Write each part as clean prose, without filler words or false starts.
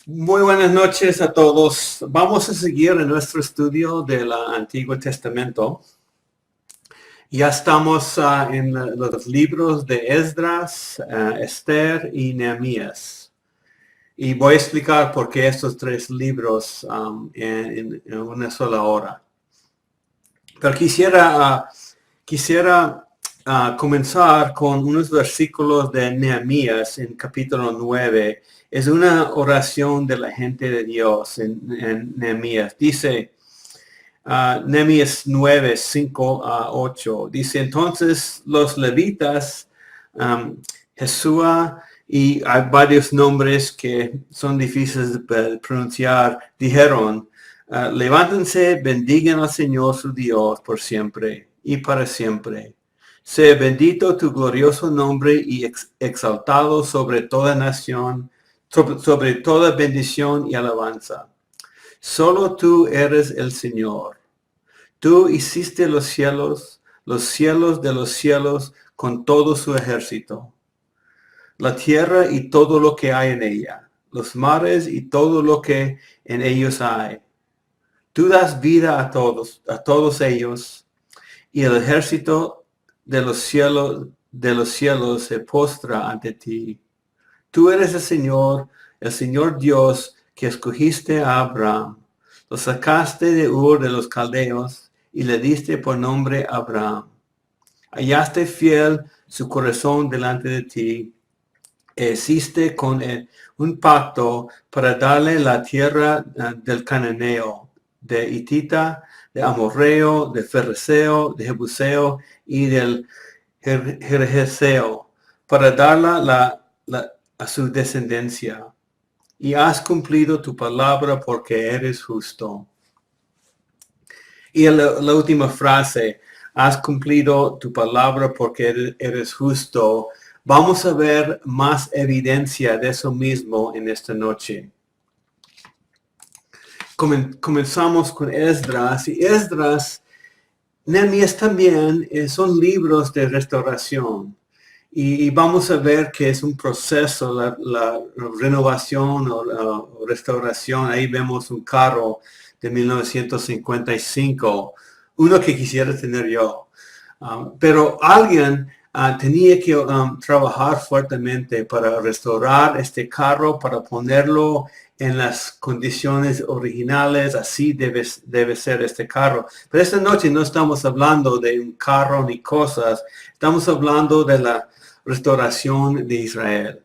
Muy buenas noches a todos. Vamos a seguir en nuestro estudio del Antiguo Testamento. Ya estamos en los libros de Esdras, Esther y Nehemías. Y voy a explicar por qué estos tres libros en una sola hora. Pero quisiera comenzar con unos versículos de Nehemías en capítulo 9. Es una oración de la gente de Dios en Nehemías. Dice Nehemías 9, 5 a 8. Dice, entonces los levitas, Jesúa, y hay varios nombres que son difíciles de pronunciar, dijeron, levántense, bendigan al Señor su Dios por siempre y para siempre. Sea bendito tu glorioso nombre y exaltado sobre toda nación, sobre toda bendición y alabanza. Solo tú eres el Señor. Tú hiciste los cielos de los cielos con todo su ejército, la tierra y todo lo que hay en ella, los mares y todo lo que en ellos hay. Tú das vida a todos ellos, y el ejército de los cielos se postra ante ti. Tú eres el Señor Dios que escogiste a Abraham. Lo sacaste de Ur de los Caldeos y le diste por nombre Abraham. Hallaste fiel su corazón delante de ti. Hiciste con él un pacto para darle la tierra del Cananeo, de Hitita, de Amorreo, de Ferreseo, de Jebuseo y del Jerjeseo, para darla a su descendencia. Y has cumplido tu palabra porque eres justo. Y la última frase, has cumplido tu palabra porque eres justo. Vamos a ver más evidencia de eso mismo en esta noche. Comenzamos con Esdras. Y Esdras, Nehemías también son libros de restauración. Y vamos a ver que es un proceso, la renovación o restauración. Ahí vemos un carro de 1955, uno que quisiera tener yo. Pero alguien tenía que trabajar fuertemente para restaurar este carro, para ponerlo en las condiciones originales. Así debe ser este carro. Pero esta noche no estamos hablando de un carro ni cosas. Estamos hablando de la restauración de Israel.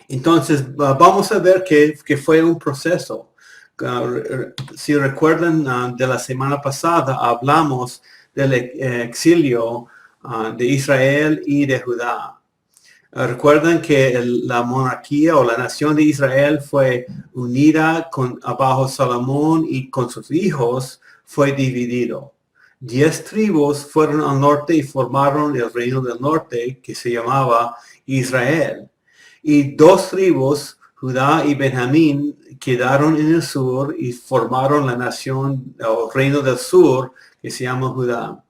Entonces, vamos a ver que fue un proceso. Si recuerdan de la semana pasada, hablamos del exilio de Israel y de Judá. Recuerdan que la monarquía o la nación de Israel fue unida bajo Salomón y con sus hijos fue dividido. 10 tribus fueron al norte y formaron el reino del norte que se llamaba Israel. Y 2 tribus, Judá y Benjamín, quedaron en el sur y formaron la nación o reino del sur que se llama Judá.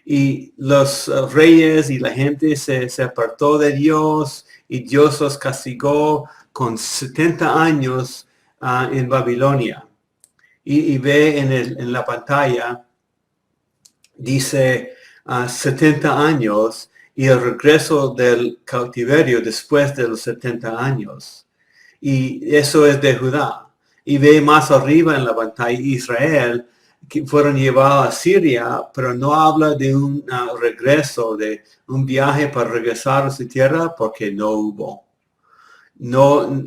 Y los reyes y la gente se apartó de Dios y Dios los castigó con 70 años en Babilonia. Y ve en la pantalla, dice 70 años y el regreso del cautiverio después de los 70 años. Y eso es de Judá. Y ve más arriba en la pantalla Israel, que fueron llevados a Siria, pero no habla de un regreso, de un viaje para regresar a su tierra, porque no hubo. No,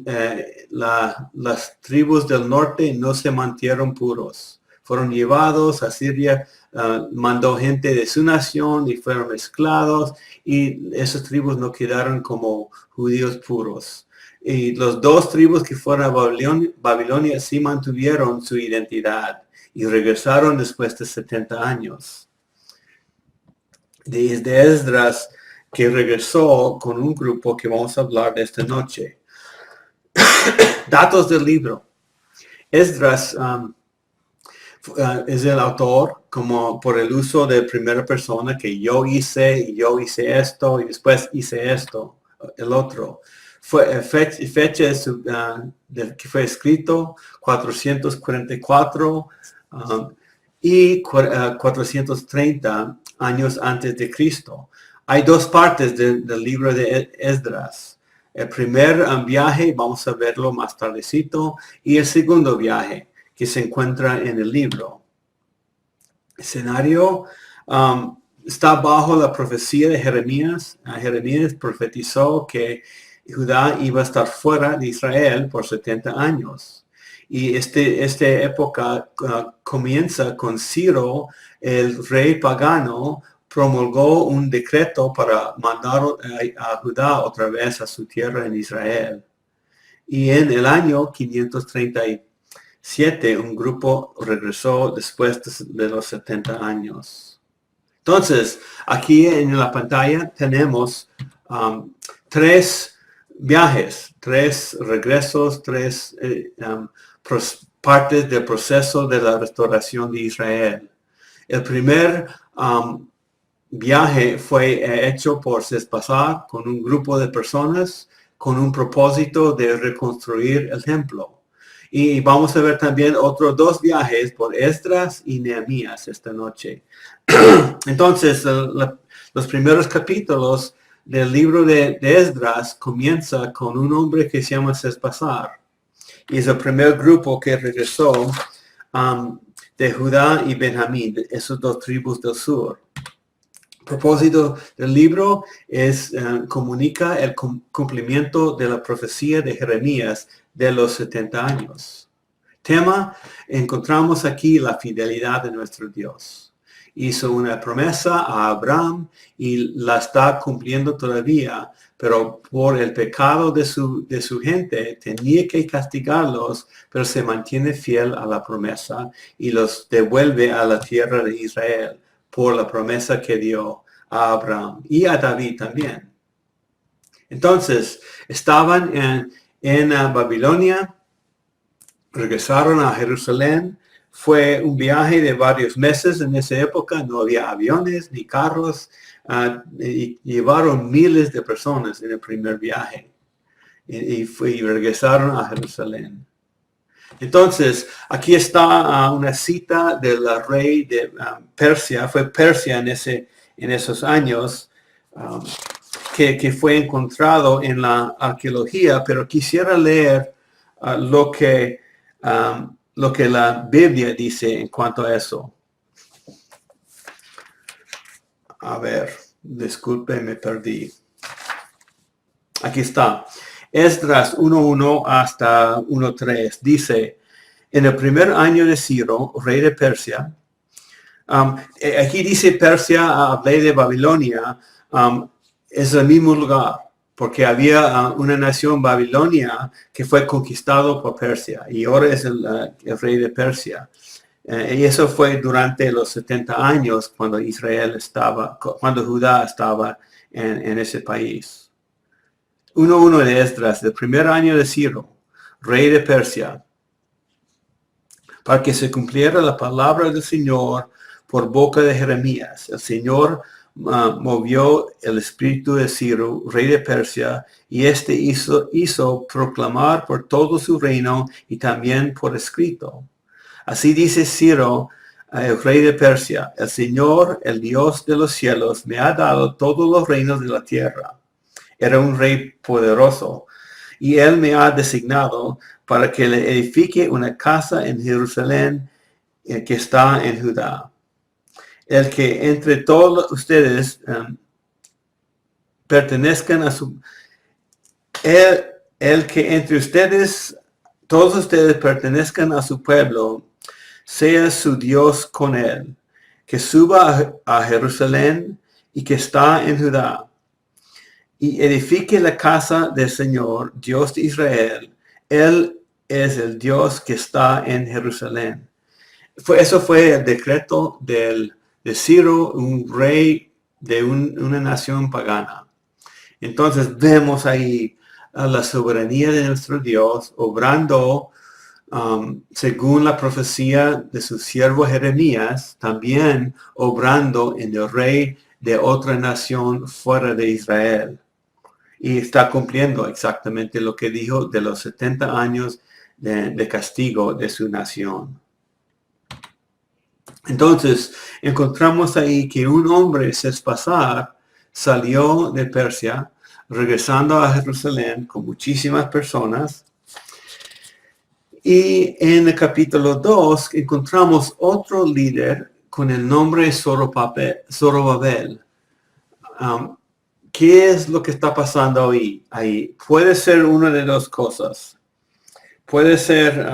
las tribus del norte no se mantuvieron puros. Fueron llevados a Siria, mandó gente de su nación y fueron mezclados, y esas tribus no quedaron como judíos puros. Y los 2 tribus que fueron a Babilonia sí mantuvieron su identidad y regresaron después de 70 años. Desde Esdras, que regresó con un grupo que vamos a hablar de esta noche. Datos del libro. Esdras es el autor como por el uso de primera persona, que yo hice esto y después hice esto, el otro. fecha que fue escrito 444 y 430 años antes de Cristo. Hay dos partes del libro de Esdras. El primer viaje, vamos a verlo más tardecito, y el segundo viaje que se encuentra en el libro. El escenario está bajo la profecía de Jeremías. Jeremías profetizó que Judá iba a estar fuera de Israel por 70 años. Y esta época comienza con Ciro, el rey pagano, promulgó un decreto para mandar a Judá otra vez a su tierra en Israel. Y en el año 537, un grupo regresó después de los 70 años. Entonces, aquí en la pantalla tenemos 3 viajes, 3 regresos, 3 partes del proceso de la restauración de Israel. El primer viaje fue hecho por Sespasar con un grupo de personas con un propósito de reconstruir el templo. Y vamos a ver también otros 2 viajes por Esdras y Nehemías esta noche. Entonces, los primeros capítulos del libro de Esdras comienza con un hombre que se llama Sespasar. Y es el primer grupo que regresó de Judá y Benjamín, de esos 2 tribus del sur. El propósito del libro es comunica el cumplimiento de la profecía de Jeremías de los 70 años. Tema, encontramos aquí la fidelidad de nuestro Dios. Hizo una promesa a Abraham y la está cumpliendo todavía, pero por el pecado de su gente tenía que castigarlos, pero se mantiene fiel a la promesa y los devuelve a la tierra de Israel por la promesa que dio a Abraham y a David también. Entonces, estaban en Babilonia, regresaron a Jerusalén. Fue un viaje de varios meses en esa época, no había aviones ni carros, y llevaron miles de personas en el primer viaje y regresaron a Jerusalén. Entonces, aquí está una cita del rey de Persia, fue Persia en esos años, que fue encontrado en la arqueología, pero quisiera leer lo que la Biblia dice en cuanto a eso. A ver, disculpe, me perdí. Aquí está. Esdras 1:1 hasta 1:3 dice, en el primer año de Ciro, rey de Persia, aquí dice Persia, hablé de Babilonia, es el mismo lugar, porque había una nación Babilonia que fue conquistado por Persia y ahora es el rey de Persia. Y eso fue durante los 70 años cuando Judá estaba en ese país. 1:1 de Esdras, del primer año de Ciro, rey de Persia, para que se cumpliera la palabra del Señor por boca de Jeremías. El Señor movió el espíritu de Ciro, rey de Persia, y este hizo proclamar por todo su reino y también por escrito. Así dice Ciro, el rey de Persia, el Señor, el Dios de los cielos, me ha dado todos los reinos de la tierra. Era un rey poderoso, y él me ha designado para que le edifique una casa en Jerusalén que está en Judá. El que entre todos ustedes pertenezcan a su... El que entre ustedes, todos ustedes pertenezcan a su pueblo, sea su Dios con él, que suba a Jerusalén y que está en Judá, y edifique la casa del Señor, Dios de Israel. Él es el Dios que está en Jerusalén. Eso fue el decreto de Ciro, un rey de una nación pagana. Entonces vemos ahí a la soberanía de nuestro Dios obrando según la profecía de su siervo Jeremías, también obrando en el rey de otra nación fuera de Israel. y está cumpliendo exactamente lo que dijo de los 70 años de castigo de su nación. Entonces, encontramos ahí que un hombre, Sespasar, salió de Persia, regresando a Jerusalén con muchísimas personas. Y en el capítulo 2 encontramos otro líder con el nombre Zorobabel. ¿Qué es lo que está pasando ahí? Puede ser una de dos cosas. Puede ser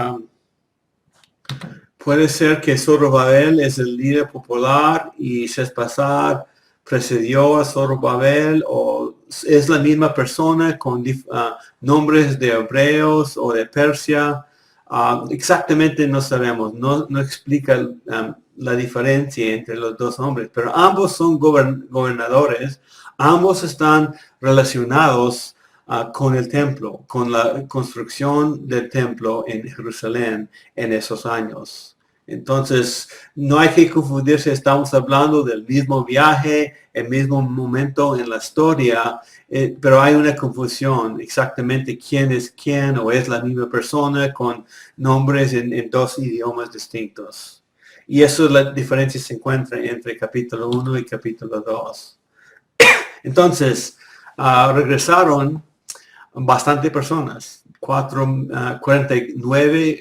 que Zorobabel es el líder popular y Sespasar precedió a Zorobabel, o es la misma persona con nombres de hebreos o de Persia. Exactamente no sabemos, no explica la diferencia entre los dos hombres, pero ambos son gobernadores, ambos están relacionados con el templo, con la construcción del templo en Jerusalén en esos años. Entonces, no hay que confundirse, estamos hablando del mismo viaje, el mismo momento en la historia, pero hay una confusión exactamente quién es quién, o es la misma persona con nombres en dos idiomas distintos. Y eso es la diferencia que se encuentra entre capítulo 1 y capítulo 2. Entonces, regresaron bastante personas, 49,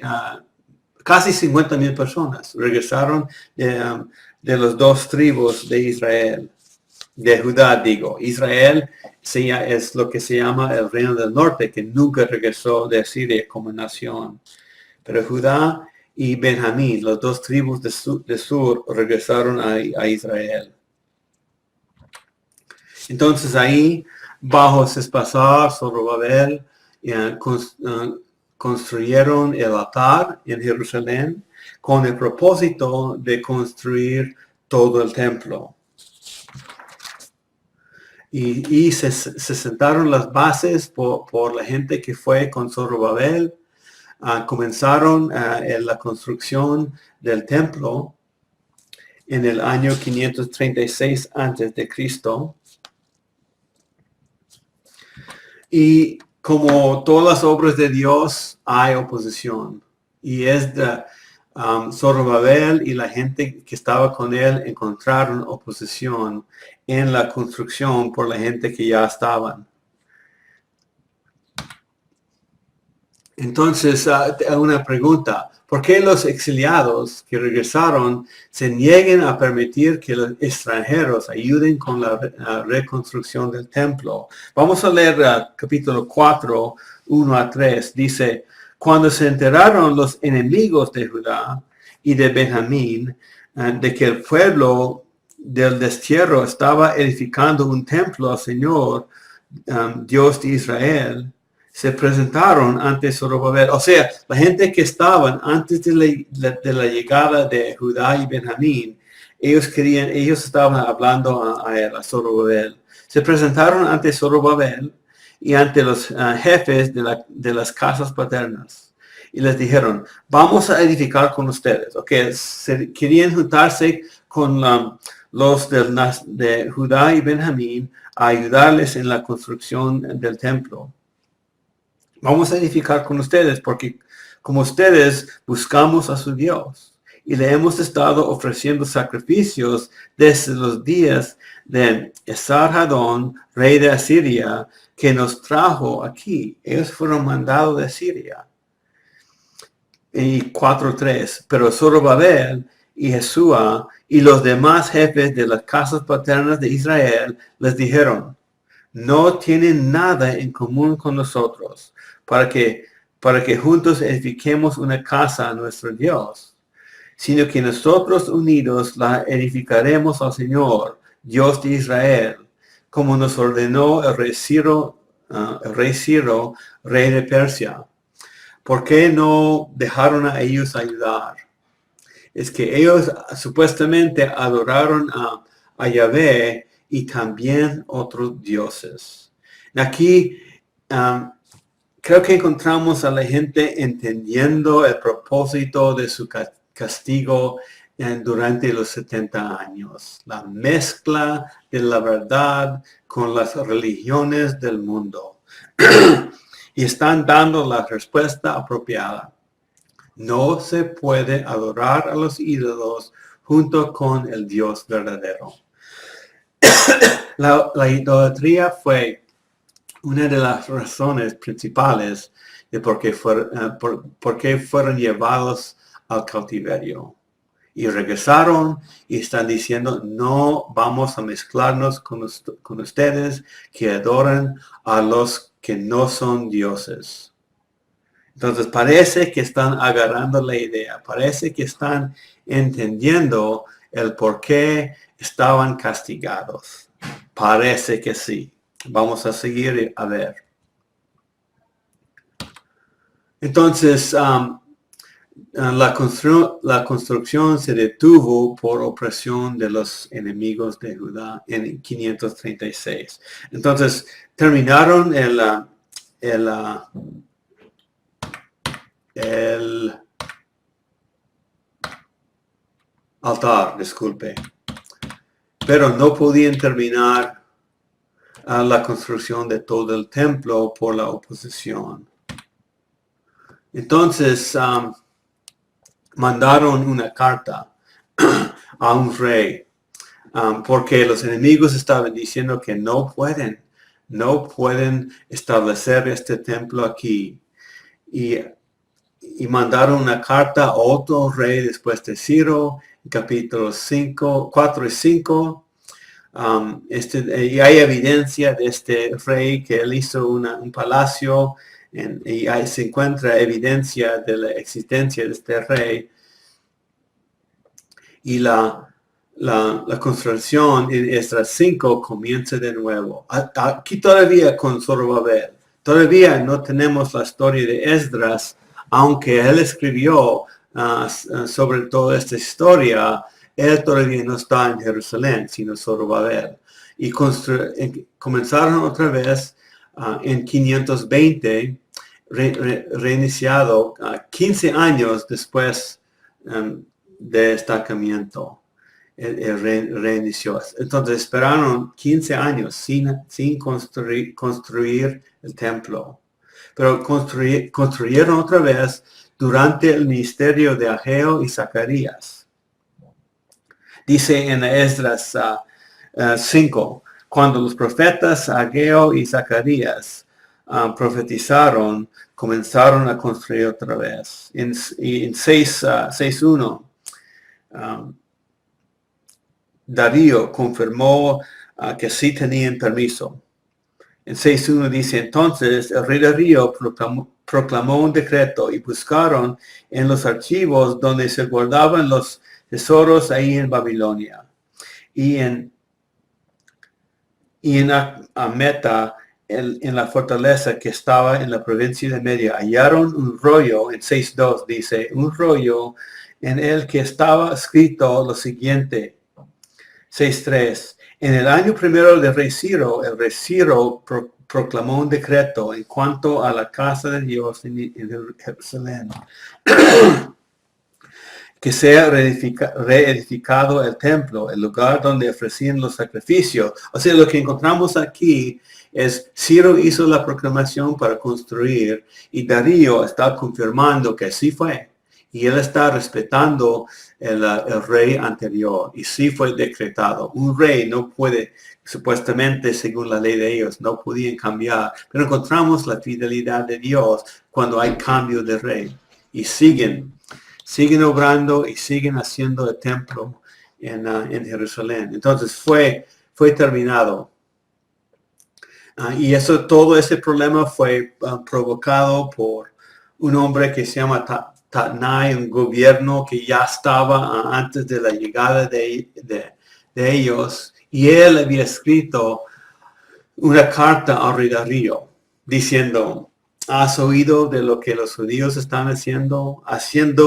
casi 50,000 personas regresaron de los dos tribus de Israel, de Judá, digo. Israel es lo que se llama el reino del norte, que nunca regresó de Siria como nación. Pero Judá y Benjamín, los dos tribus de sur, regresaron a Israel. Entonces ahí, bajo Sespasar, Zorobabel, construyeron el altar en Jerusalén con el propósito de construir todo el templo. Y se sentaron las bases por la gente que fue con Zorobabel. Comenzaron la construcción del templo en el año 536 antes de Cristo. Y como todas las obras de Dios, hay oposición. Y es de Zorobabel y la gente que estaba con él encontraron oposición en la construcción por la gente que ya estaban. Entonces, una pregunta. ¿Por qué los exiliados que regresaron se niegan a permitir que los extranjeros ayuden con la reconstrucción del templo? Vamos a leer capítulo 4, 1 a 3. Dice, cuando se enteraron los enemigos de Judá y de Benjamín de que el pueblo del destierro estaba edificando un templo al Señor, Dios de Israel, se presentaron ante Zorobabel. O sea, la gente que estaban antes de la llegada de Judá y Benjamín, ellos estaban hablando a Zorobabel. Se presentaron ante Zorobabel y ante los jefes de las casas paternas. Y les dijeron, vamos a edificar con ustedes. Okay, querían juntarse con los de Judá y Benjamín a ayudarles en la construcción del templo. Vamos a edificar con ustedes porque como ustedes buscamos a su Dios y le hemos estado ofreciendo sacrificios desde los días de Esarhadón, rey de Asiria, que nos trajo aquí. Ellos fueron mandados de Siria. Y 4:3, pero Zorobabel y Jesúa y los demás jefes de las casas paternas de Israel les dijeron, no tienen nada en común con nosotros para que juntos edifiquemos una casa a nuestro Dios, sino que nosotros unidos la edificaremos al Señor, Dios de Israel, como nos ordenó el rey Ciro, rey de Persia. ¿Por qué no dejaron a ellos ayudar? Es que ellos supuestamente adoraron a Yahvé y también otros dioses. Aquí creo que encontramos a la gente entendiendo el propósito de su castigo durante los 70 años. La mezcla de la verdad con las religiones del mundo. Y están dando la respuesta apropiada. No se puede adorar a los ídolos junto con el Dios verdadero. La idolatría fue una de las razones principales de por qué fueron llevados al cautiverio. Y regresaron y están diciendo, no vamos a mezclarnos con ustedes que adoran a los que no son dioses. Entonces parece que están agarrando la idea, parece que están entendiendo el por qué estaban castigados. Parece que sí. Vamos a seguir a ver. Entonces, la construcción se detuvo por opresión de los enemigos de Judá en 536. Entonces, terminaron el altar, disculpe. Pero no podían terminar la construcción de todo el templo por la oposición. Entonces, mandaron una carta a un rey, porque los enemigos estaban diciendo que no pueden establecer este templo aquí. Y mandaron una carta a otro rey después de Ciro, en capítulos 4 y 5. Y hay evidencia de este rey que él hizo un palacio, y ahí se encuentra evidencia de la existencia de este rey. Y la construcción en Esdras 5 comienza de nuevo. Aquí todavía con Zorobabel. Todavía no tenemos la historia de Esdras, aunque él escribió sobre toda esta historia. Él todavía no está en Jerusalén, sino Zorobabel. Y comenzaron otra vez en 520, reiniciado 15 años después de destacamiento. Reinició. Entonces esperaron 15 años sin construir el templo. Pero construyeron otra vez durante el ministerio de Ageo y Zacarías. Dice en Esdras 5, cuando los profetas Ageo y Zacarías profetizaron, comenzaron a construir otra vez. En 6.1, Darío confirmó que sí tenían permiso. En 6.1 dice, entonces el rey Darío proclamó un decreto y buscaron en los archivos donde se guardaban los tesoros ahí en Babilonia. Y en Ameta, en la fortaleza que estaba en la provincia de Media, hallaron un rollo, en 6.2 dice, un rollo en el que estaba escrito lo siguiente. 6.3. En el año primero del rey Ciro, el rey Ciro proclamó un decreto en cuanto a la casa de Dios en Jerusalén. Que sea reedificado el templo, el lugar donde ofrecían los sacrificios. O sea, lo que encontramos aquí es Ciro hizo la proclamación para construir y Darío está confirmando que sí fue. Y él está respetando el rey anterior. Y sí fue decretado. Un rey no puede, supuestamente, según la ley de ellos, no podían cambiar. Pero encontramos la fidelidad de Dios cuando hay cambio de rey. Y siguen obrando y siguen haciendo el templo en Jerusalén. Entonces fue terminado. Y todo ese problema fue provocado por un hombre que se llama Tatnai, un gobierno que ya estaba antes de la llegada de ellos. Y él había escrito una carta al rey Darío diciendo, ¿has oído de lo que los judíos están haciendo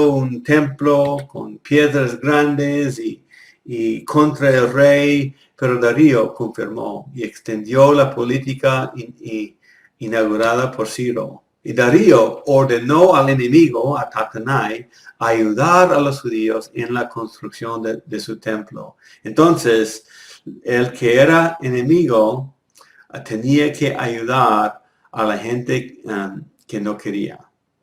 un templo con piedras grandes y contra el rey? Pero Darío confirmó y extendió la política inaugurada por Ciro. Y Darío ordenó al enemigo, a Tatenai, ayudar a los judíos en la construcción de su templo. Entonces, el que era enemigo tenía que ayudar a la gente que no quería.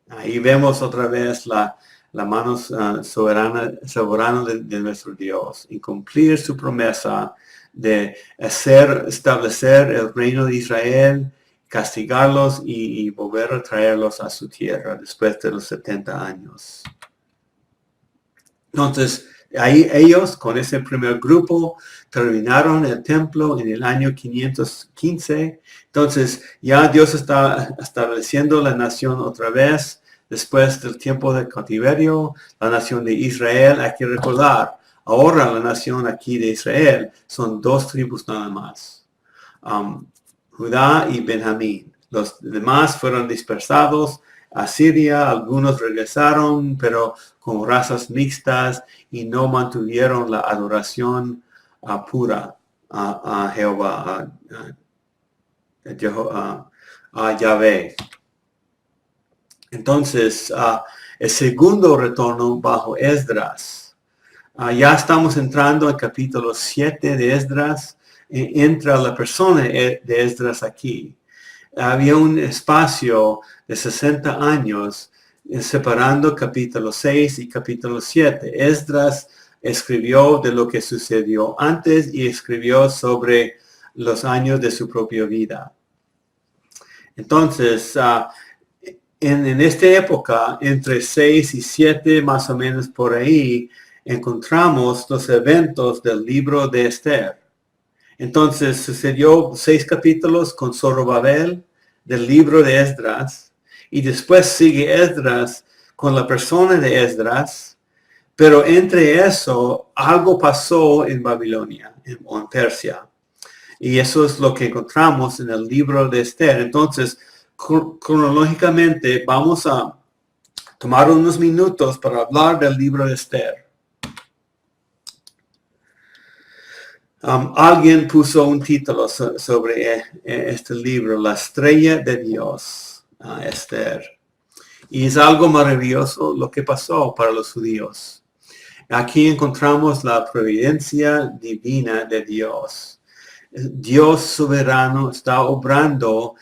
Ahí vemos otra vez la mano soberana de nuestro Dios y cumplir su promesa de establecer el reino de Israel, castigarlos y volver a traerlos a su tierra después de los 70 años. Entonces, ahí ellos con ese primer grupo terminaron el templo en el año 515. Entonces, ya Dios está estableciendo la nación otra vez. Después del tiempo del cautiverio, la nación de Israel, hay que recordar, ahora la nación aquí de Israel son 2 tribus nada más, Judá y Benjamín. Los demás fueron dispersados a Siria, algunos regresaron, pero con razas mixtas y no mantuvieron la adoración pura a Jehová, a Yahvé. Entonces, el segundo retorno bajo Esdras. Ya estamos entrando al capítulo 7 de Esdras. Entra la persona de Esdras aquí. Había un espacio de 60 años separando capítulo 6 y capítulo 7. Esdras escribió de lo que sucedió antes y escribió sobre los años de su propia vida. Entonces, en esta época, entre 6 y 7, más o menos por ahí, encontramos los eventos del libro de Esther. Entonces, sucedió 6 capítulos con Zorobabel del libro de Esdras, y después sigue Esdras con la persona de Esdras, pero entre eso, algo pasó en Babilonia o en Persia. Y eso es lo que encontramos en el libro de Esther. Entonces, cronológicamente vamos a tomar unos minutos para hablar del libro de Esther. Alguien puso un título sobre este libro, La estrella de Dios, Esther. Y es algo maravilloso lo que pasó para los judíos. Aquí encontramos la providencia divina de Dios. Dios soberano está obrando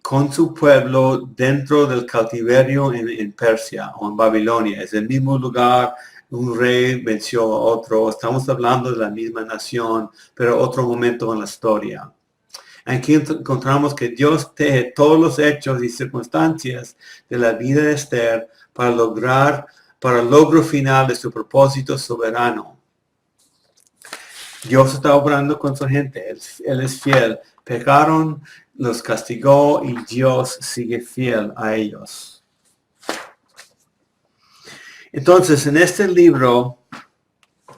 con su pueblo dentro del cautiverio en Persia o en Babilonia. Es el mismo lugar, un rey venció a otro. Estamos hablando de la misma nación, pero otro momento en la historia. Aquí encontramos que Dios teje todos los hechos y circunstancias de la vida de Esther para el logro final de su propósito soberano. Dios está obrando con su gente. Él es fiel. Pecaron, los castigó y Dios sigue fiel a ellos. Entonces, en este libro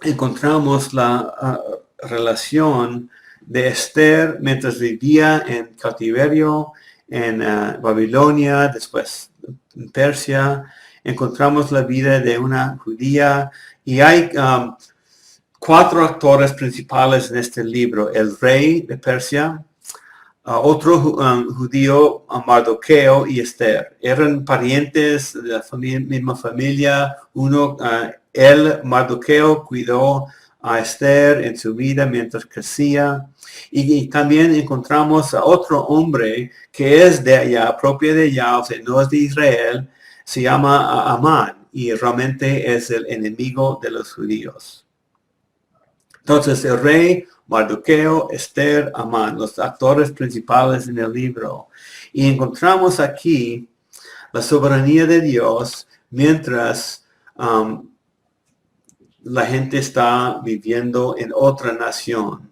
encontramos la relación de Esther mientras vivía en cautiverio en Babilonia, después en Persia. Encontramos la vida de una judía y hay 4 actores principales en este libro. El rey de Persia, otro judío, Mardoqueo y Esther. Eran parientes de la misma familia. Mardoqueo cuidó a Esther en su vida mientras crecía. Y también encontramos a otro hombre que es de allá, propio de allá, o sea, no es de Israel, se llama Amán y realmente es el enemigo de los judíos. Entonces el rey, Mardoqueo, Esther, Amán, los actores principales en el libro. Y encontramos aquí la soberanía de Dios mientras la gente está viviendo en otra nación.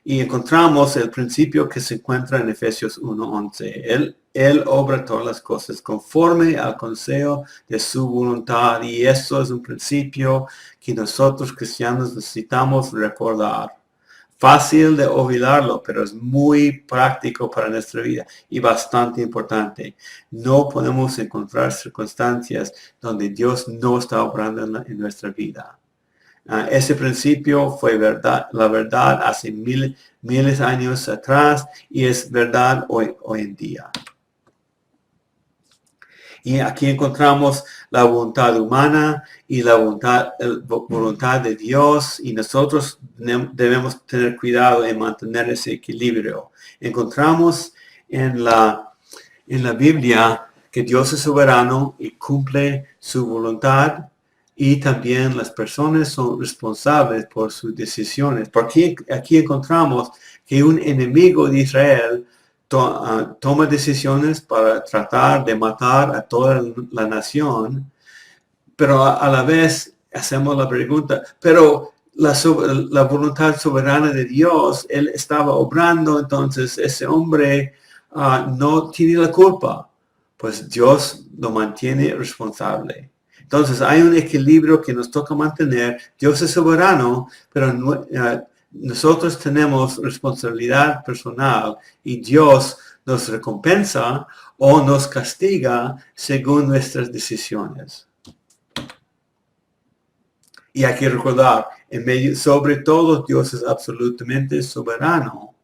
Y encontramos el principio que se encuentra en Efesios 1:11. Él obra todas las cosas conforme al consejo de su voluntad. Y eso es un principio que nosotros cristianos necesitamos recordar. Fácil de olvidarlo, pero es muy práctico para nuestra vida y bastante importante. No podemos encontrar circunstancias donde Dios no está obrando en nuestra vida. Ese principio fue la verdad hace miles de años atrás y es verdad hoy en día. Y aquí encontramos la voluntad humana y la voluntad de Dios, y nosotros debemos tener cuidado en mantener ese equilibrio. Encontramos en la Biblia que Dios es soberano y cumple su voluntad, y también las personas son responsables por sus decisiones. Porque aquí encontramos que un enemigo de Israel toma decisiones para tratar de matar a toda la nación, pero a la vez hacemos la pregunta, pero la voluntad soberana de Dios, Él estaba obrando, entonces ese hombre no tiene la culpa, pues Dios lo mantiene responsable. Entonces hay un equilibrio que nos toca mantener. Dios es soberano, pero nosotros tenemos responsabilidad personal, y Dios nos recompensa o nos castiga según nuestras decisiones. Y hay que recordar, sobre todo Dios es absolutamente soberano.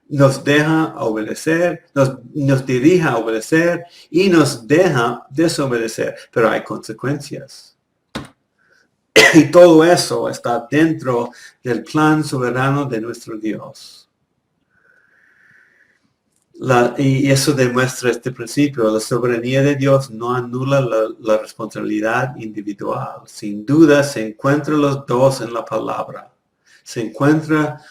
Nos deja obedecer, nos dirige a obedecer y nos deja desobedecer, pero hay consecuencias. Y todo eso está dentro del plan soberano de nuestro Dios. Y eso demuestra este principio. La soberanía de Dios no anula la responsabilidad individual. Sin duda se encuentran los dos en la palabra. Se encuentra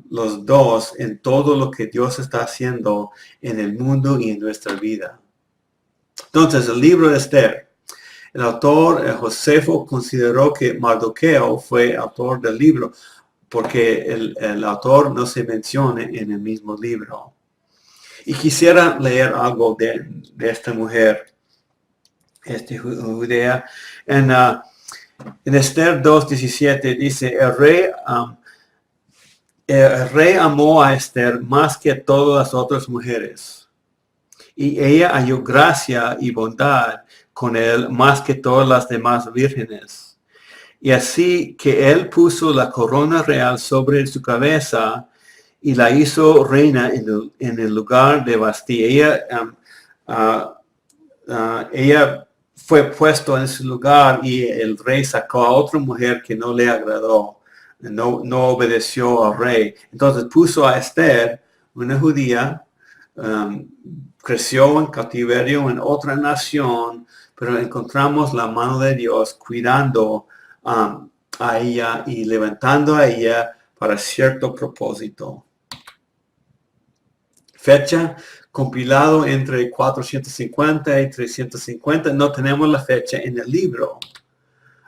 los dos en todo lo que Dios está haciendo en el mundo y en nuestra vida. Entonces, el libro de Esther. El autor Josefo consideró que Mardoqueo fue autor del libro, porque el autor no se menciona en el mismo libro. Y quisiera leer algo de esta mujer, judea. En Esther 2:17 dice, el rey amó a Esther más que a todas las otras mujeres, y ella halló gracia y bondad con él más que todas las demás vírgenes. Y así que él puso la corona real sobre su cabeza y la hizo reina en el lugar de Vasti. Ella fue puesto en su lugar, y el rey sacó a otra mujer que no le agradó, no obedeció al rey. Entonces puso a Esther, una judía, creció en cautiverio en otra nación, pero encontramos la mano de Dios cuidando a ella y levantando a ella para cierto propósito. Fecha, compilado entre 450 y 350. No tenemos la fecha en el libro.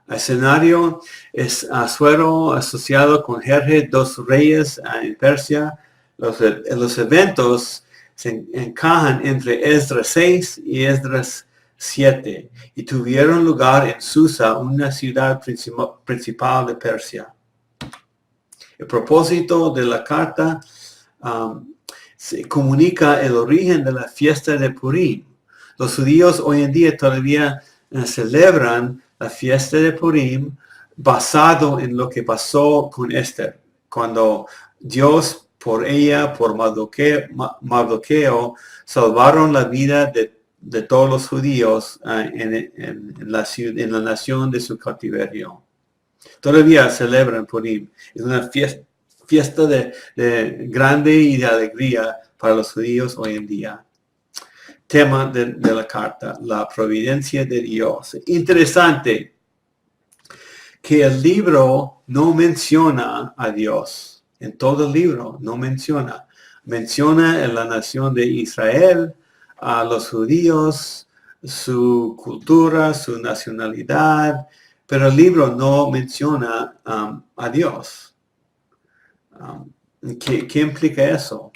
El escenario es Asuero asociado con Jerjes, dos reyes en Persia. Los eventos se encajan entre Esdras 6 y Esdras 7 y tuvieron lugar en Susa, una ciudad principal de Persia. El propósito de la carta se comunica el origen de la fiesta de Purim. Los judíos hoy en día todavía celebran la fiesta de Purim basado en lo que pasó con Esther, cuando Dios por ella, por Mardoqueo, salvaron la vida de todos los judíos en la nación de su cautiverio. Todavía celebran Purim. Es una fiesta de grande y de alegría para los judíos hoy en día. Tema de la carta, la providencia de Dios. Interesante que el libro no menciona a Dios. En todo el libro no menciona. Menciona en la nación de Israel, a los judíos, su cultura, su nacionalidad, pero el libro no menciona a Dios. ¿Qué implica eso?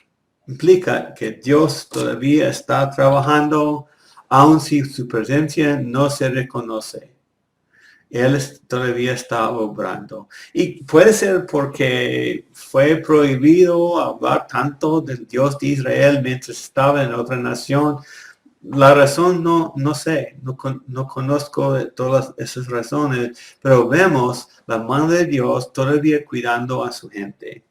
Implica que Dios todavía está trabajando, aun si su presencia no se reconoce. Él todavía está obrando. Y puede ser porque fue prohibido hablar tanto del Dios de Israel mientras estaba en otra nación. La razón no sé, no conozco de todas esas razones, pero vemos la mano de Dios todavía cuidando a su gente.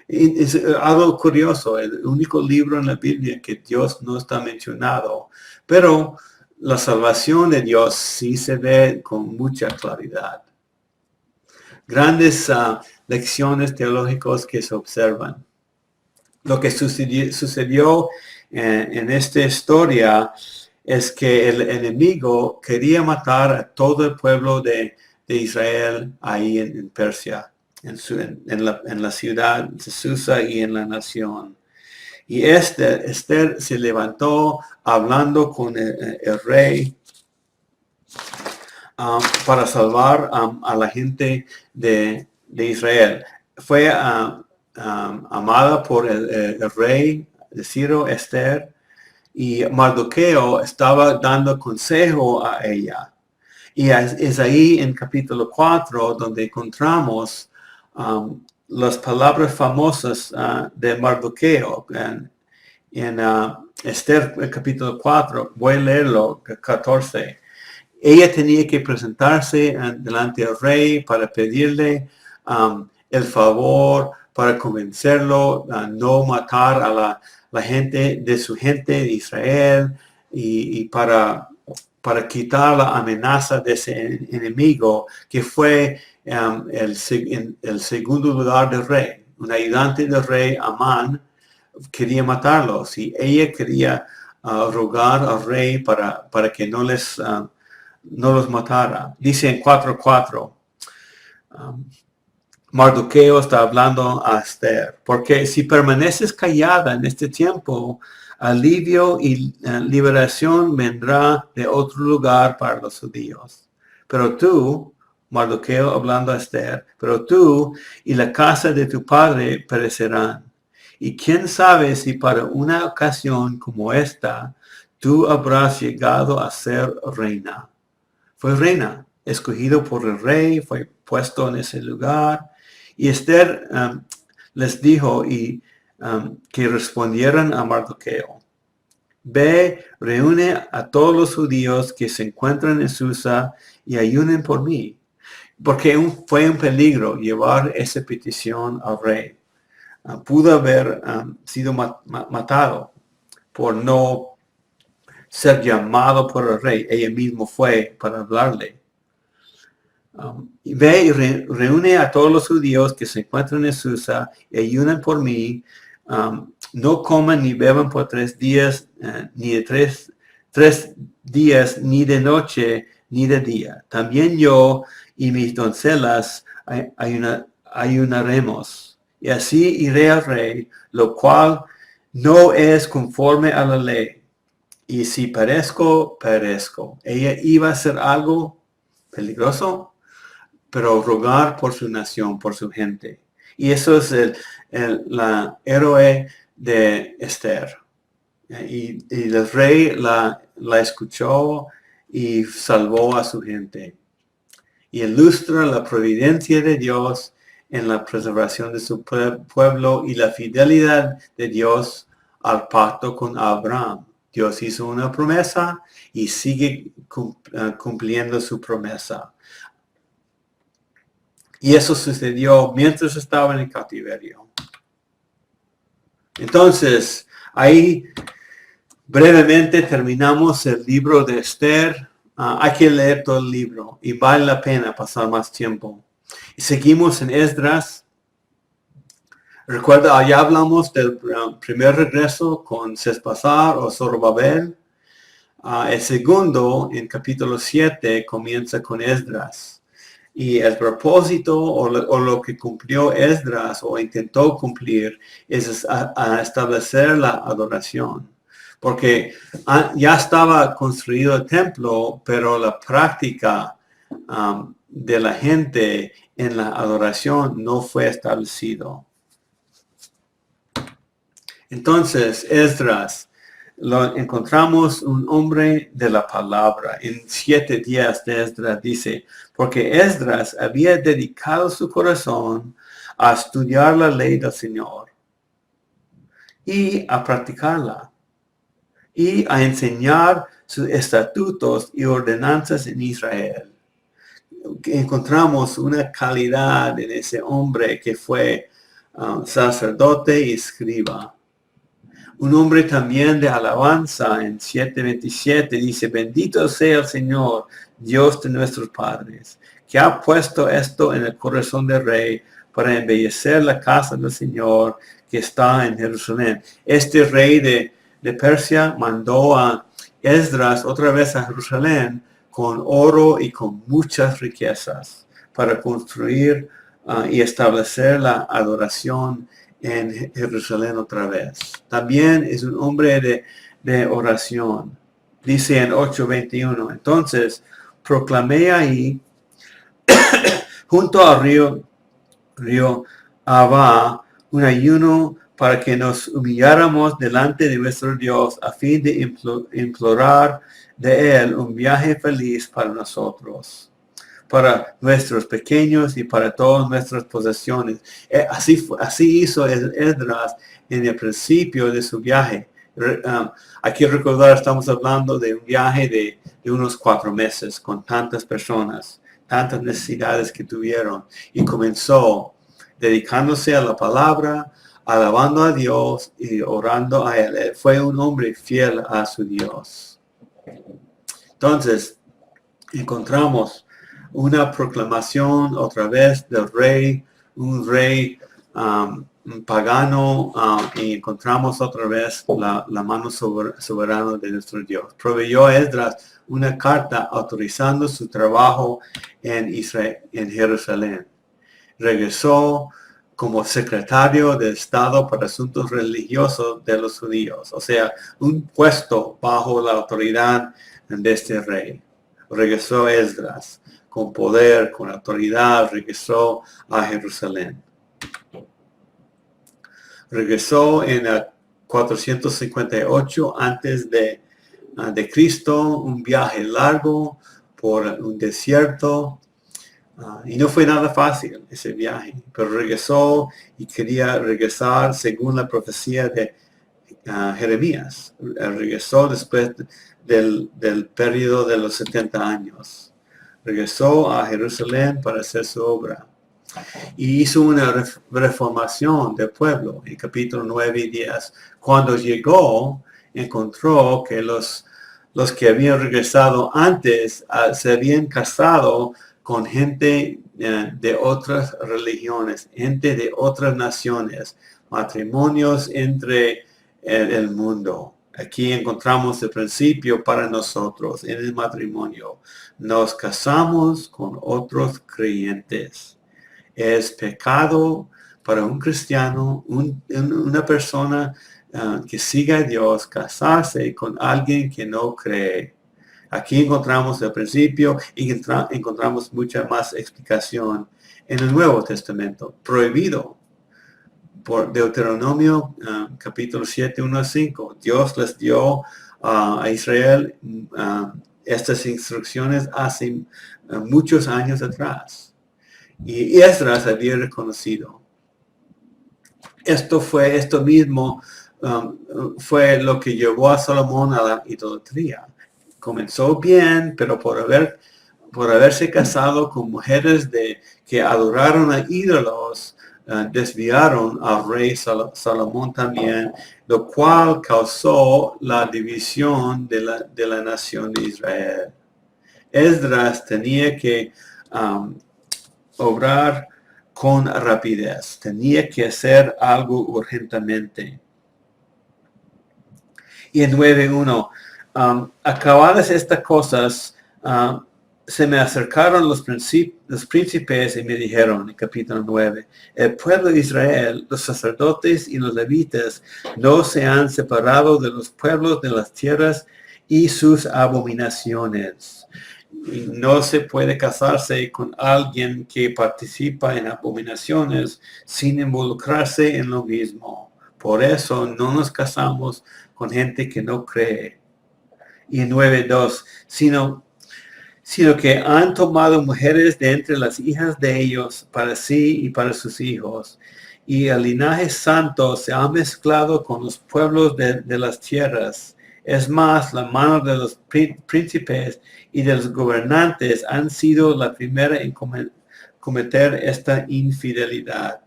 Y es algo curioso, el único libro en la Biblia que Dios no está mencionado, pero la salvación de Dios sí se ve con mucha claridad. Grandes lecciones teológicas que se observan. Lo que sucedió en esta historia es que el enemigo quería matar a todo el pueblo de Israel ahí en Persia, en la ciudad de Susa y en la nación. Y Esther se levantó hablando con el rey para salvar a la gente de Israel. Fue amada por el rey de Ciro, Esther, y Mardoqueo estaba dando consejo a ella. Y es ahí en capítulo 4 donde encontramos las palabras famosas de Mardoqueo. En Esther capítulo 4, voy a leerlo, 14. Ella tenía que presentarse delante del rey para pedirle el favor, para convencerlo a no matar a la gente de su gente de Israel y para quitar la amenaza de ese enemigo que fue el segundo lugar del rey. Un ayudante del rey, Amán, quería matarlos y ella quería rogar al rey para que no los matara. Dice en 4:4, Mardoqueo está hablando a Esther, porque si permaneces callada en este tiempo, alivio y liberación vendrá de otro lugar para los judíos. Pero tú, Mardoqueo hablando a Esther, pero tú y la casa de tu padre perecerán. Y quién sabe si para una ocasión como esta, tú habrás llegado a ser reina. Fue reina, escogido por el rey, fue puesto en ese lugar. Y Esther les dijo que respondieran a Mardoqueo. Ve, reúne a todos los judíos que se encuentran en Susa y ayunen por mí. Porque fue un peligro llevar esa petición al rey. Pudo haber sido matado por no ser llamado por el rey. Ella misma fue para hablarle. Y ve y reúne a todos los judíos que se encuentran en Susa y ayunan por mí. No coman ni beban por 3 días, ni de 3 días, ni de noche, ni de día. También yo y mis doncellas ayunaremos. Y así iré al rey, lo cual no es conforme a la ley. Y si perezco, perezco. Ella iba a hacer algo peligroso, pero rogar por su nación, por su gente. Y eso es la héroe de Esther. Y el rey la escuchó y salvó a su gente. Y ilustra la providencia de Dios en la preservación de su pueblo y la fidelidad de Dios al pacto con Abraham. Dios hizo una promesa y sigue cumpliendo su promesa. Y eso sucedió mientras estaba en el cautiverio. Entonces, ahí brevemente terminamos el libro de Esther. Hay que leer todo el libro y vale la pena pasar más tiempo. Y seguimos en Esdras. Recuerda, allá hablamos del primer regreso con Sespasar o Zorobabel. El segundo, en capítulo 7, comienza con Esdras. Y el propósito o lo que cumplió Esdras o intentó cumplir es a establecer la adoración. Porque ya estaba construido el templo, pero la práctica de la gente en la adoración no fue establecido. Entonces, Esdras, lo encontramos un hombre de la palabra. En 7 días de Esdras dice, porque Esdras había dedicado su corazón a estudiar la ley del Señor y a practicarla y a enseñar sus estatutos y ordenanzas en Israel. Encontramos una calidad en ese hombre que fue sacerdote y escriba. Un hombre también de alabanza en 7:27 dice, bendito sea el Señor, Dios de nuestros padres, que ha puesto esto en el corazón del rey para embellecer la casa del Señor que está en Jerusalén. Este rey de Persia mandó a Esdras otra vez a Jerusalén con oro y con muchas riquezas para construir y establecer la adoración en Jerusalén otra vez. También es un hombre de oración. Dice en 8:21, entonces proclamé ahí junto al río Abá un ayuno para que nos humilláramos delante de nuestro Dios a fin de implorar de él un viaje feliz para nosotros, para nuestros pequeños y para todas nuestras posesiones. Así hizo Esdras en el principio de su viaje. Hay que recordar, estamos hablando de un viaje de unos 4 meses con tantas personas, tantas necesidades que tuvieron. Y comenzó dedicándose a la palabra, alabando a Dios y orando a Él. Fue un hombre fiel a su Dios. Entonces, encontramos una proclamación otra vez del rey, un rey pagano, y encontramos otra vez la mano soberana de nuestro Dios. Proveyó a Esdras una carta autorizando su trabajo en Israel, en Jerusalén. Regresó como secretario de Estado para asuntos religiosos de los judíos, o sea, un puesto bajo la autoridad de este rey. Regresó Esdras con poder, con autoridad, regresó a Jerusalén. Regresó en el 458 antes de Cristo, un viaje largo por un desierto. Y no fue nada fácil ese viaje, pero regresó y quería regresar según la profecía de Jeremías. Regresó después del periodo de los 70 años. Regresó a Jerusalén para hacer su obra. Y hizo una reformación del pueblo en capítulo 9 y 10. Cuando llegó, encontró que los que habían regresado antes se habían casado con gente de otras religiones, gente de otras naciones, matrimonios entre el mundo. Aquí encontramos el principio para nosotros en el matrimonio. Nos casamos con otros creyentes. Es pecado para un cristiano, una persona que siga a Dios, casarse con alguien que no cree. Aquí encontramos el principio y encontramos mucha más explicación en el Nuevo Testamento. Prohibido por Deuteronomio capítulo 7, 1-5. Dios les dio a Israel estas instrucciones hace muchos años atrás. Y Esdras había reconocido. Esto mismo fue lo que llevó a Salomón a la idolatría. Comenzó bien, pero por haberse casado con mujeres que adoraron a ídolos, desviaron al rey Salomón también, lo cual causó la división de la nación de Israel. Esdras tenía que obrar con rapidez, tenía que hacer algo urgentemente. Y en 9:1, acabadas estas cosas, se me acercaron los príncipes y me dijeron, en capítulo 9, el pueblo de Israel, los sacerdotes y los levitas no se han separado de los pueblos de las tierras y sus abominaciones. Y no se puede casarse con alguien que participa en abominaciones sin involucrarse en lo mismo. Por eso no nos casamos con gente que no cree. Y en 9:2, sino que han tomado mujeres de entre las hijas de ellos para sí y para sus hijos. Y el linaje santo se ha mezclado con los pueblos de las tierras. Es más, la mano de los príncipes y de los gobernantes han sido la primera en cometer esta infidelidad.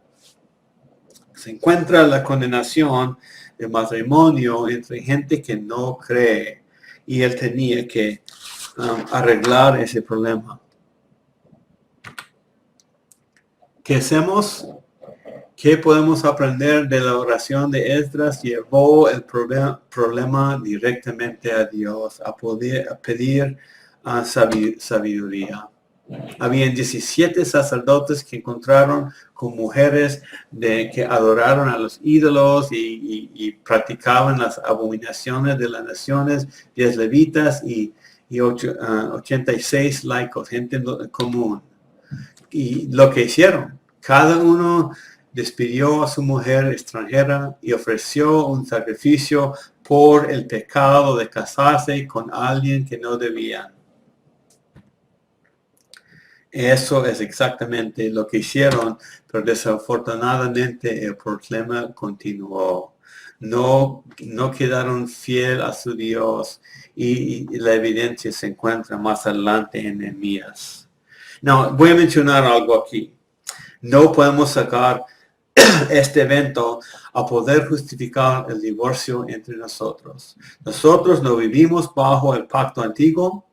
se encuentra la condenación de matrimonio entre gente que no cree. Y él tenía que arreglar ese problema. ¿Qué hacemos? ¿Qué podemos aprender de la oración de Esdras? Llevó el problema directamente a Dios, a pedir sabiduría. Habían 17 sacerdotes que encontraron con mujeres que adoraron a los ídolos y practicaban las abominaciones de las naciones, 10 levitas y 86 laicos, gente común. Y lo que hicieron, cada uno despidió a su mujer extranjera y ofreció un sacrificio por el pecado de casarse con alguien que no debían. Eso es exactamente lo que hicieron, pero desafortunadamente el problema continuó. No quedaron fiel a su Dios y la evidencia se encuentra más adelante en Nehemías. No, voy a mencionar algo aquí. No podemos sacar este evento a poder justificar el divorcio entre nosotros. Nosotros no vivimos bajo el pacto antiguo.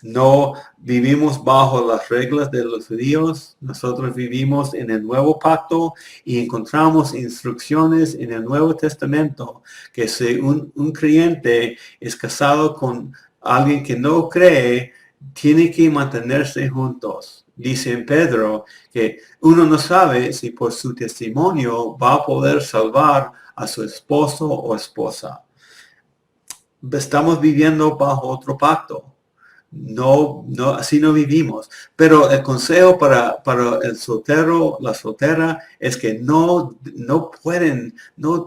No vivimos bajo las reglas de los judíos. Nosotros vivimos en el nuevo pacto y encontramos instrucciones en el Nuevo Testamento que si un creyente es casado con alguien que no cree, tiene que mantenerse juntos. Dice en Pedro que uno no sabe si por su testimonio va a poder salvar a su esposo o esposa. Estamos viviendo bajo otro pacto. No, así no vivimos. Pero el consejo para el soltero, la soltera, es que no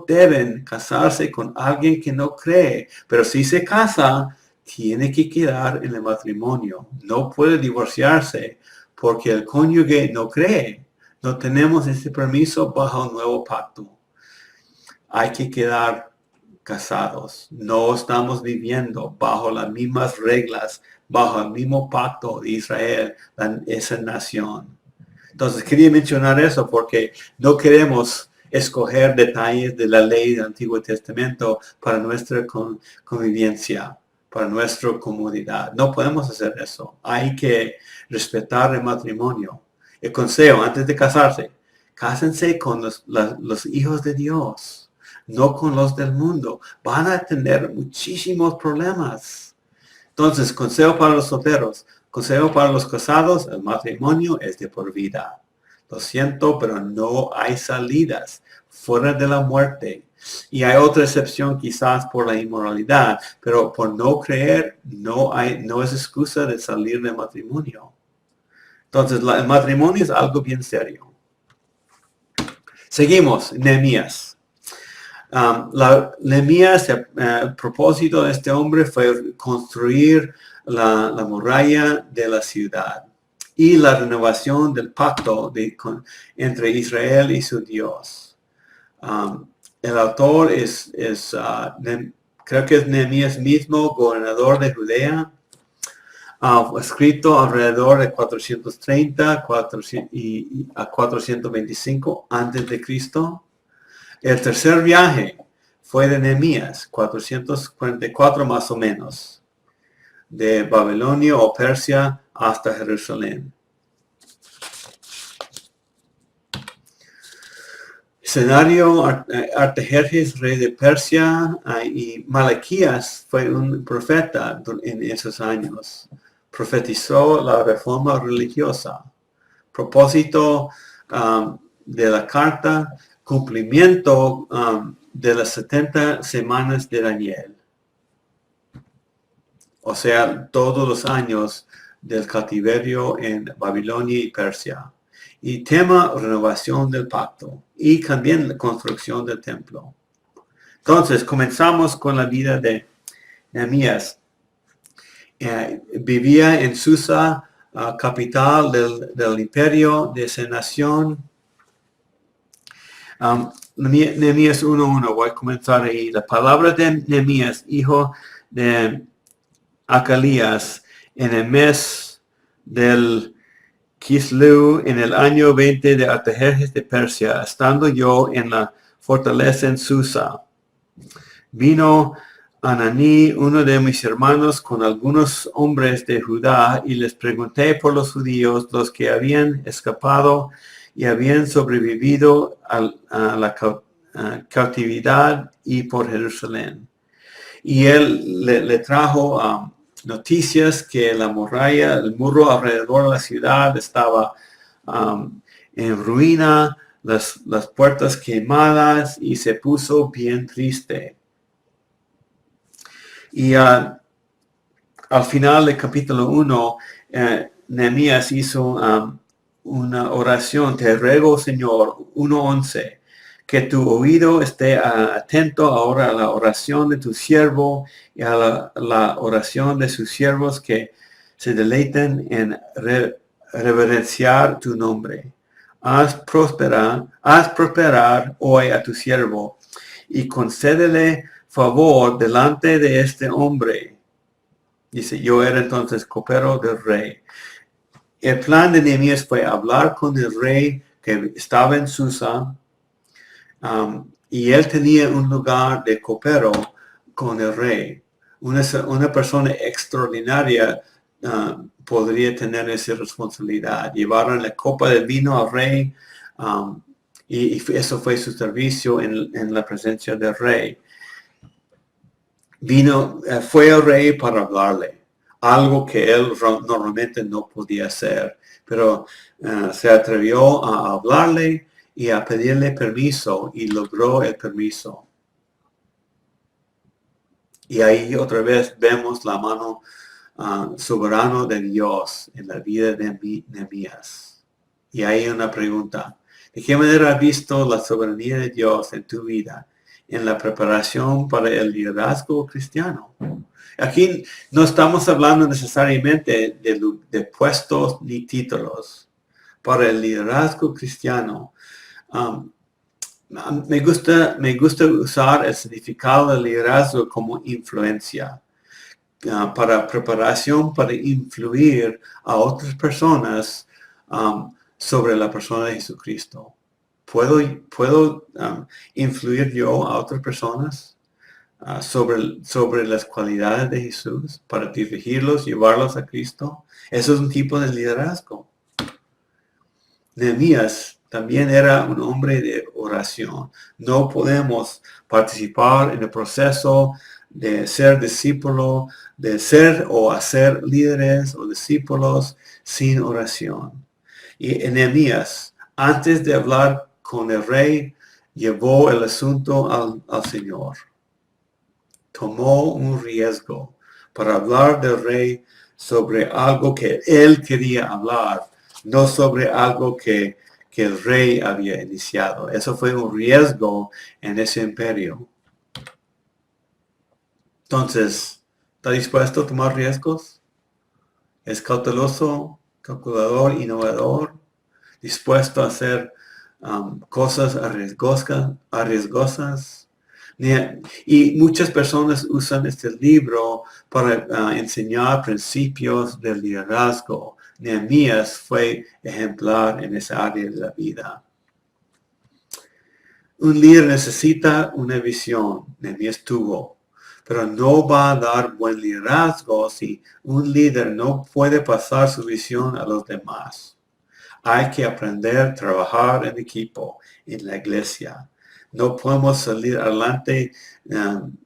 deben casarse con alguien que no cree. Pero si se casa, tiene que quedar en el matrimonio. No puede divorciarse porque el cónyuge no cree. No tenemos ese permiso bajo el nuevo pacto. Hay que quedar casados. No estamos viviendo bajo las mismas reglas, bajo el mismo pacto de Israel, esa nación. Entonces quería mencionar eso porque no queremos escoger detalles de la ley del Antiguo Testamento para nuestra convivencia, para nuestra comodidad. No podemos hacer eso. Hay que respetar el matrimonio. El consejo antes de casarse, cásense con los hijos de Dios, no con los del mundo. Van a tener muchísimos problemas. Entonces, consejo para los solteros, consejo para los casados, el matrimonio es de por vida. Lo siento, pero no hay salidas fuera de la muerte. Y hay otra excepción quizás por la inmoralidad, pero por no creer no es excusa de salir del matrimonio. Entonces, el matrimonio es algo bien serio. Seguimos, Nehemías. Nehemías, el propósito de este hombre fue construir la muralla de la ciudad y la renovación del pacto entre Israel y su Dios. El autor creo que es Nehemías mismo, gobernador de Judea. Escrito alrededor de 430 a 425 antes de Cristo. El tercer viaje fue de Nehemías, 444 más o menos, de Babilonia o Persia hasta Jerusalén. Escenario, Artajerjes, rey de Persia, y Malaquías fue un profeta en esos años. Profetizó la reforma religiosa. Propósito de la carta, cumplimiento de las 70 semanas de Daniel. O sea, todos los años del cautiverio en Babilonia y Persia. Y tema, renovación del pacto. Y también la construcción del templo. Entonces, comenzamos con la vida de Nehemías. Vivía en Susa, capital del imperio de esa nación. Nehemías 1:1, voy a comenzar ahí. La palabra de Nehemías, hijo de Acalías, en el mes del Kislev, en el año 20 de Artajerjes de Persia, estando yo en la fortaleza en Susa. Vino Ananí, uno de mis hermanos, con algunos hombres de Judá, y les pregunté por los judíos, los que habían escapado y habían sobrevivido a la cautividad, y por Jerusalén. Y él le trajo noticias que la muralla, el muro alrededor de la ciudad estaba en ruina, las puertas quemadas, y se puso bien triste. Y al final del capítulo 1, Nehemías hizo una oración. Te ruego, Señor, 1:11, que tu oído esté atento ahora a la oración de tu siervo y a la oración de sus siervos que se deleiten en reverenciar tu nombre. Haz prosperar hoy a tu siervo y concédele favor delante de este hombre. Dice, yo era entonces copero del rey. El plan de Nehemías fue hablar con el rey que estaba en Susa, y él tenía un lugar de copero con el rey. Una persona extraordinaria podría tener esa responsabilidad. Llevaron la copa de vino al rey, y eso fue su servicio en la presencia del rey. Fue al rey para hablarle, algo que él normalmente no podía hacer, pero se atrevió a hablarle y a pedirle permiso, y logró el permiso. Y ahí otra vez vemos la mano soberana de Dios en la vida de Nehemías. Y hay una pregunta: ¿de qué manera has visto la soberanía de Dios en tu vida, en la preparación para el liderazgo cristiano? Aquí no estamos hablando necesariamente de puestos ni títulos. Para el liderazgo cristiano, me gusta usar el significado del liderazgo como influencia, para preparación para influir a otras personas sobre la persona de Jesucristo. ¿Puedo influir yo a otras personas sobre las cualidades de Jesús para dirigirlos, llevarlos a Cristo? Eso es un tipo de liderazgo. Nehemías también era un hombre de oración. No podemos participar en el proceso de ser discípulo, de ser o hacer líderes o discípulos sin oración. Y Nehemías, antes de hablar con el rey, llevó el asunto al Señor. Tomó un riesgo para hablar del rey sobre algo que él quería hablar, no sobre algo que el rey había iniciado. Eso fue un riesgo en ese imperio. Entonces, ¿está dispuesto a tomar riesgos? ¿Es cauteloso, calculador, innovador, dispuesto a hacer cosas arriesgosas? Y muchas personas usan este libro para enseñar principios del liderazgo. Nehemías fue ejemplar en esa área de la vida. Un líder necesita una visión. Nehemías tuvo, pero no va a dar buen liderazgo si un líder no puede pasar su visión a los demás. Hay que aprender a trabajar en equipo en la iglesia. No podemos salir adelante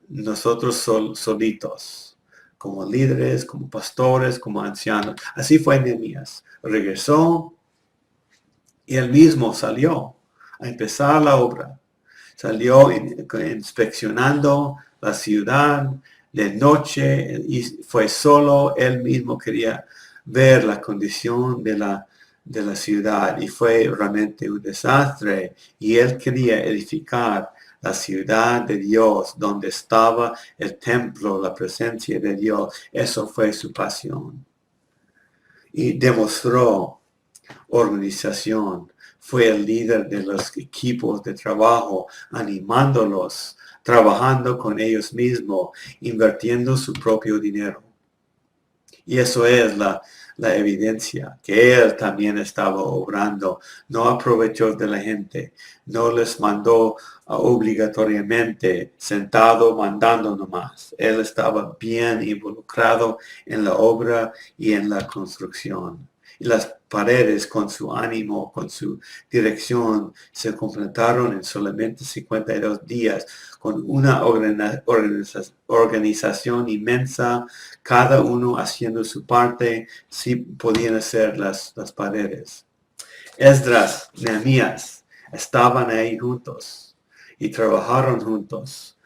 nosotros solitos, como líderes, como pastores, como ancianos. Así fue Nehemías. Regresó y él mismo salió a empezar la obra. Salió inspeccionando la ciudad de noche y fue solo. Él mismo quería ver la condición de la ciudad, y fue realmente un desastre, y él quería edificar la ciudad de Dios donde estaba el templo, la presencia de Dios. Eso fue su pasión, y demostró organización. Fue el líder de los equipos de trabajo, animándolos, trabajando con ellos mismos, invirtiendo su propio dinero. Y eso es la evidencia que él también estaba obrando. No aprovechó de la gente, no les mandó obligatoriamente sentado mandando nomás. Él estaba bien involucrado en la obra y en la construcción. Y las paredes con su ánimo, con su dirección, se completaron en solamente 52 días, con una organización inmensa, cada uno haciendo su parte. Sí podían hacer las paredes. Esdras, Nehemías, estaban ahí juntos y trabajaron juntos.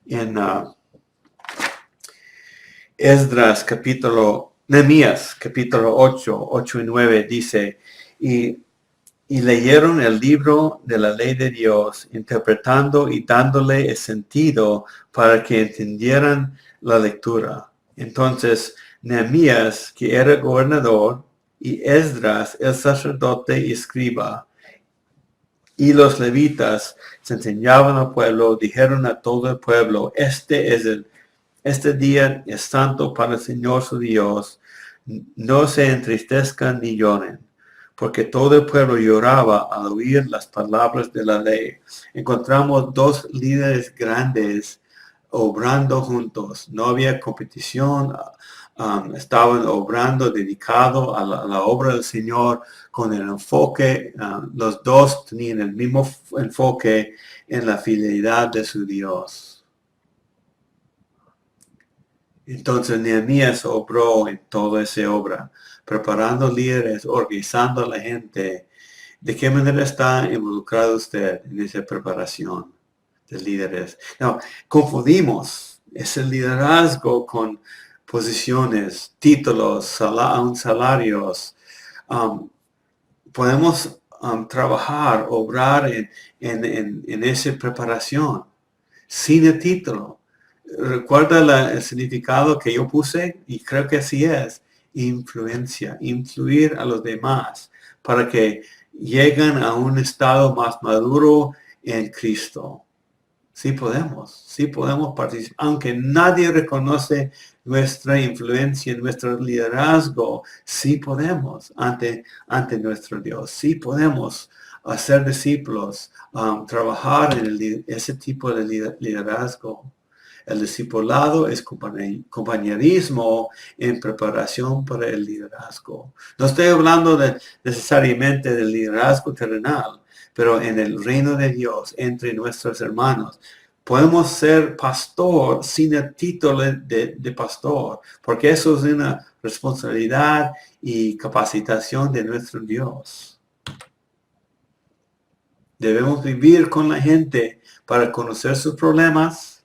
En Nehemías, capítulo 8 y 9 dice, y leyeron el libro de la ley de Dios, interpretando y dándole el sentido para que entendieran la lectura. Entonces, Nehemías, que era gobernador, y Esdras, el sacerdote y escriba, y los levitas se enseñaban al pueblo, dijeron a todo el pueblo, este día es santo para el Señor su Dios, no se entristezcan ni lloren, porque todo el pueblo lloraba al oír las palabras de la ley. Encontramos dos líderes grandes obrando juntos, no había competición, estaban obrando dedicado a la obra del Señor con el enfoque, los dos tenían el mismo enfoque en la fidelidad de su Dios. Entonces Nehemías obró en toda esa obra, preparando líderes, organizando a la gente. ¿De qué manera está involucrado usted en esa preparación de líderes? No, confundimos ese liderazgo con posiciones, títulos, salarios. Podemos trabajar, obrar en esa preparación sin el título. Recuerda el significado que yo puse, y creo que así es: influencia, influir a los demás para que lleguen a un estado más maduro en Cristo. Sí podemos participar, aunque nadie reconoce nuestra influencia, nuestro liderazgo. Sí podemos ante nuestro Dios. Sí podemos hacer discípulos, trabajar en ese tipo de liderazgo. El discipulado es compañerismo en preparación para el liderazgo. No estoy hablando necesariamente del liderazgo terrenal, pero en el reino de Dios, entre nuestros hermanos. Podemos ser pastor sin el título de pastor, porque eso es una responsabilidad y capacitación de nuestro Dios. Debemos vivir con la gente para conocer sus problemas.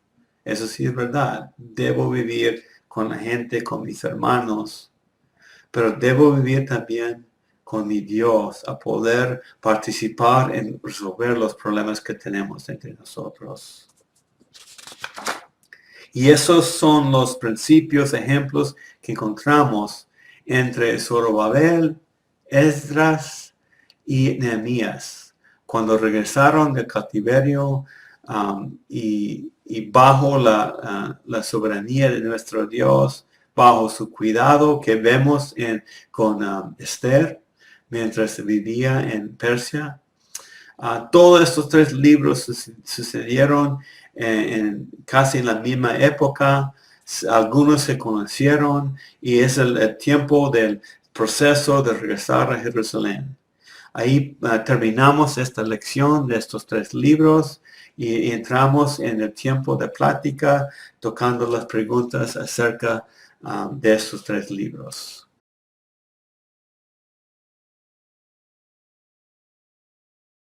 Eso sí es verdad. Debo vivir con la gente, con mis hermanos, pero debo vivir también con mi Dios, a poder participar en resolver los problemas que tenemos entre nosotros. Y esos son los principios, ejemplos que encontramos entre Zorobabel, Esdras y Nehemías, cuando regresaron del cautiverio y bajo la soberanía de nuestro Dios, bajo su cuidado que vemos con Esther mientras vivía en Persia. Todos estos tres libros sucedieron casi en la misma época. Algunos se conocieron y es el tiempo del proceso de regresar a Jerusalén. Ahí terminamos esta lección de estos tres libros y entramos en el tiempo de plática, tocando las preguntas acerca de estos tres libros.